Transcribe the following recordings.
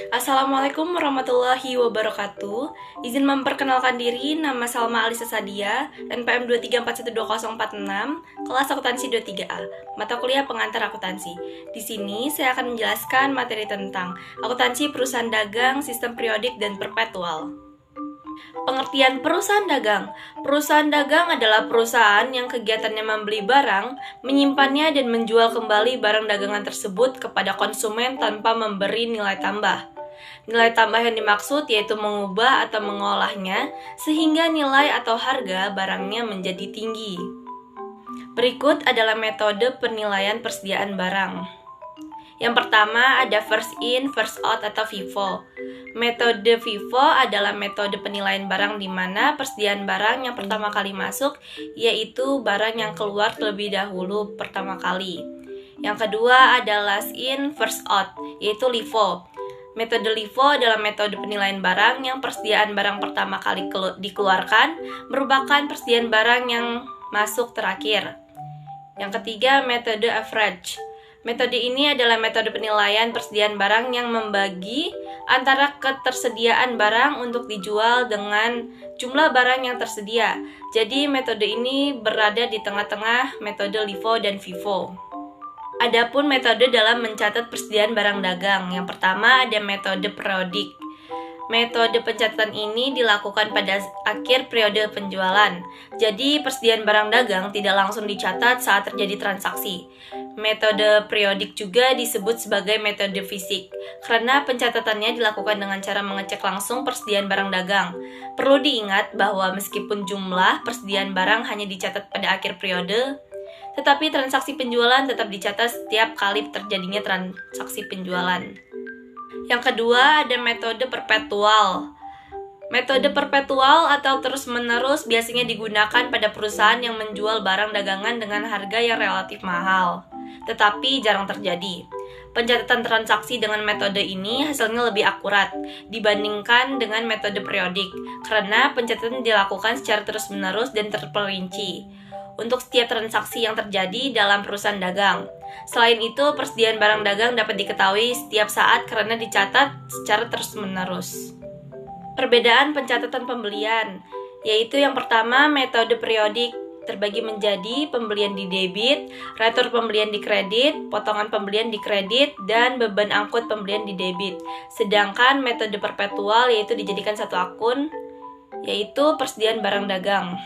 Assalamualaikum warahmatullahi wabarakatuh. Izin memperkenalkan diri, nama Salma Alisa Sadia, NPM 234120046, kelas akuntansi 23A, mata kuliah pengantar akuntansi. Di sini saya akan menjelaskan materi tentang akuntansi perusahaan dagang, sistem periodik, dan perpetual. Pengertian perusahaan dagang. Perusahaan dagang adalah perusahaan yang kegiatannya membeli barang, menyimpannya, dan menjual kembali barang dagangan tersebut kepada konsumen tanpa memberi nilai tambah. Nilai tambah yang dimaksud yaitu mengubah atau mengolahnya sehingga nilai atau harga barangnya menjadi tinggi. Berikut adalah metode penilaian persediaan barang. Yang pertama ada first in, first out atau FIFO. Metode FIFO adalah metode penilaian barang di mana persediaan barang yang pertama kali masuk yaitu barang yang keluar terlebih dahulu pertama kali. Yang kedua ada last in, first out yaitu LIFO. Metode LIFO adalah metode penilaian barang yang persediaan barang pertama kali dikeluarkan merupakan persediaan barang yang masuk terakhir. Yang ketiga metode average. Metode ini adalah metode penilaian persediaan barang yang membagi antara ketersediaan barang untuk dijual dengan jumlah barang yang tersedia. Jadi metode ini berada di tengah-tengah metode LIFO dan FIFO. Adapun metode dalam mencatat persediaan barang dagang. Yang pertama ada metode periodik. Metode pencatatan ini dilakukan pada akhir periode penjualan. Jadi persediaan barang dagang tidak langsung dicatat saat terjadi transaksi. Metode periodik juga disebut sebagai metode fisik karena pencatatannya dilakukan dengan cara mengecek langsung persediaan barang dagang. Perlu diingat bahwa meskipun jumlah persediaan barang hanya dicatat pada akhir periode, tetapi transaksi penjualan tetap dicatat setiap kali terjadinya transaksi penjualan. Yang kedua ada metode perpetual. Metode perpetual atau terus-menerus biasanya digunakan pada perusahaan yang menjual barang dagangan dengan harga yang relatif mahal, tetapi jarang terjadi. Pencatatan transaksi dengan metode ini hasilnya lebih akurat dibandingkan dengan metode periodik, karena pencatatan dilakukan secara terus-menerus dan terperinci untuk setiap transaksi yang terjadi dalam perusahaan dagang. Selain itu, persediaan barang dagang dapat diketahui setiap saat karena dicatat secara terus-menerus. Perbedaan pencatatan pembelian, yaitu yang pertama metode periodik terbagi menjadi pembelian di debit, retur pembelian di kredit, potongan pembelian di kredit, dan beban angkut pembelian di debit. Sedangkan metode perpetual yaitu dijadikan satu akun, yaitu persediaan barang dagang.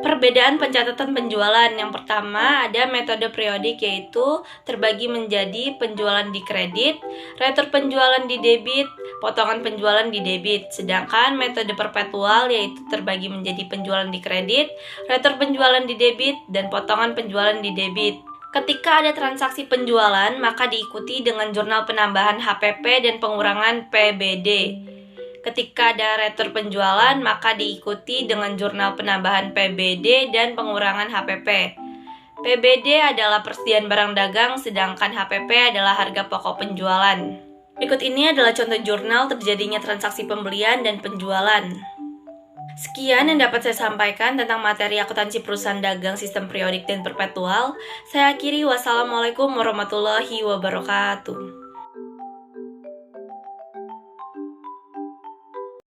Perbedaan pencatatan penjualan. Yang pertama ada metode periodik yaitu terbagi menjadi penjualan di kredit, retur penjualan di debit, potongan penjualan di debit. Sedangkan metode perpetual yaitu terbagi menjadi penjualan di kredit, retur penjualan di debit, dan potongan penjualan di debit. Ketika ada transaksi penjualan, maka diikuti dengan jurnal penambahan HPP dan pengurangan PBD. Ketika ada retur penjualan, maka diikuti dengan jurnal penambahan PBD dan pengurangan HPP. PBD adalah persediaan barang dagang, sedangkan HPP adalah harga pokok penjualan. Berikut ini adalah contoh jurnal terjadinya transaksi pembelian dan penjualan. Sekian yang dapat saya sampaikan tentang materi akuntansi perusahaan dagang, sistem periodik, dan perpetual. Saya akhiri, wassalamualaikum warahmatullahi wabarakatuh.